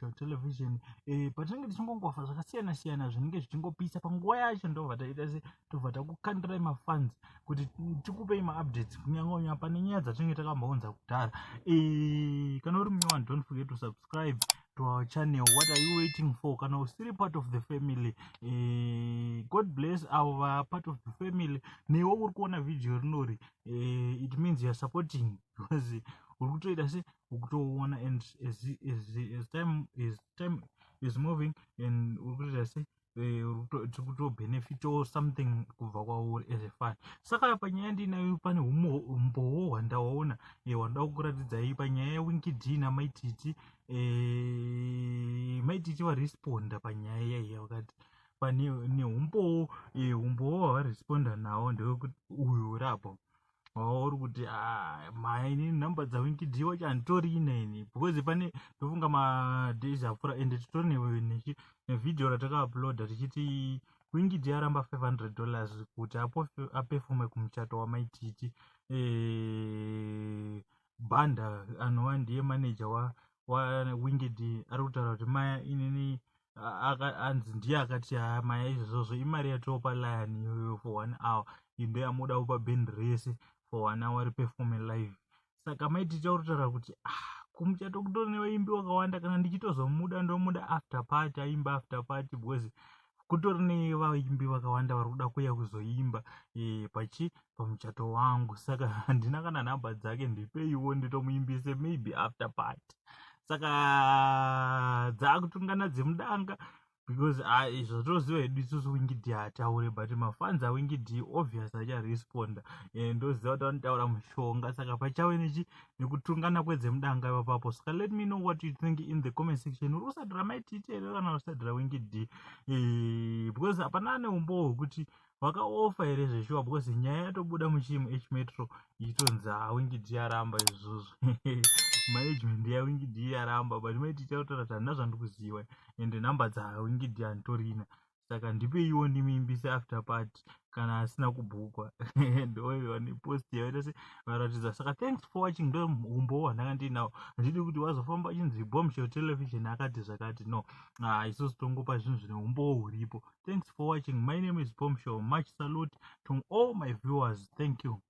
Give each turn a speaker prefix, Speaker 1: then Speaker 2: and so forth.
Speaker 1: Bombshell Television. Patinenge tichingongofamba zvakasiyana-siyana zvinenge zvichingopisa panguva yacho, ndobva taita se tobva takukandirai mafans kuti tikupei maupdates kunyanya pane nyaya dzatinenge takambounza kudhara. Kana uri mune one, don't forget to subscribe to our channel. What are you waiting for? Kana usiri part of the family, God bless our part of the family. Newo uri kuona video rinori, it means you are supporting, because uri kutoita se ukutoona, and as time is moving, and uri kutoita se to benefit or something kubva kwauri as a fan. Saka panyaya ndinayo pane umbowo hwandaona hwanda kuratidzai panyaya yaWinky D naMaititi. Maititi waresponda panyaya yaiya, wakati pane umbowo hwawaresponda nawo ndewekuti uyu urapo uri kuti MAI nhamba dzaWinky D wacho handitorina ini, because pane ndofunga madays apfuura, ende titori nevidhio ratakauploada tichiti Winky D aramba $500 kuti apefume kumuchato waMaititi. Banda anova ndiye manager waWinky D ari kutaura kuti Maya inini anzi ndiye akati Maya izvozvo imari yatopa Lion iyoyo for 1 hour, inde yamuda kupa band rese for 1 hour performe live. Saka Maititi ari kutaura kuti kumuchato kutori nevaimbi wakawanda, kana ndichitozomuda ndomuda after party, aimba after party, because kutori nevaimbi vakawanda vari kuda kuuya kuzoimba pamuchato wangu. Saka handina kana nhamba dzake, ndipeiwo nditomuimbise maybe after party. Saka dzakutungana DzemuDanga, because zvotoziva hedu isusu Winky D hataure, but mafans aWinky D obvious acharesponda, ndoziva kuti vanotaura mushonga. Saka pachave nekutungana kweDzemuDanga ipapo. Saka let me know what you think in the comment section. Uri kusadhira Maititi here kana usadhira Winky D? Because hapana neumbo hwekuti vakaofa here zveshuwa, because nyaya yatobuda muchimu Metro ichitonzi Winky D aramba izvozvo. Management yaWinky D yaramba, but Maititi autaura kuti handina zvandikuziva, ende nhamba dzaWinky D handitorina. Saka ndipeiwo ndimuimbise after party kana asina kubhukwa. Ndoiwa nepost yaita se varatidza. Saka thanks for watching. Ndo umbowo hwandanga ndinawo. Handidi kuti wazofamba achinzi Bombshell Television akati zvakati, no. Isusu tongopa zvinhu zvine umbowo huripo. Thanks for watching. My name is Bombshell. Much salute to all my viewers. Thank you.